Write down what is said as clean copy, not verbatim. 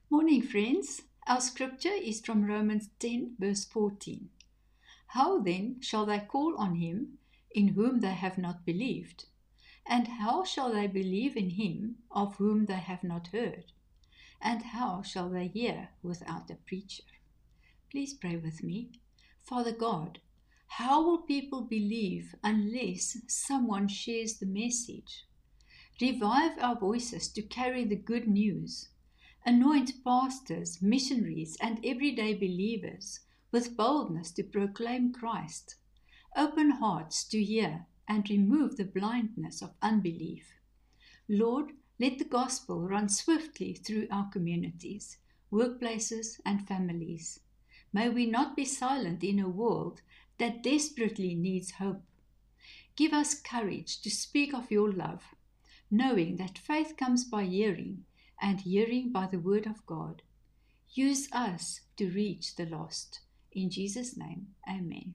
Morning, friends. Our scripture is from Romans 10, verse 14. How then shall they call on him in whom they have not believed? And how shall they believe in him of whom they have not heard? And how shall they hear without a preacher? Please pray with me. Father God, how will people believe unless someone shares the message? Revive our voices to carry the good news. Anoint pastors, missionaries, and everyday believers with boldness to proclaim Christ. Open hearts to hear and remove the blindness of unbelief. Lord, let the gospel run swiftly through our communities, workplaces, and families. May we not be silent in a world that desperately needs hope. Give us courage to speak of your love, knowing that faith comes by hearing, and hearing by the word of God. Use us to reach the lost. In Jesus' name, amen.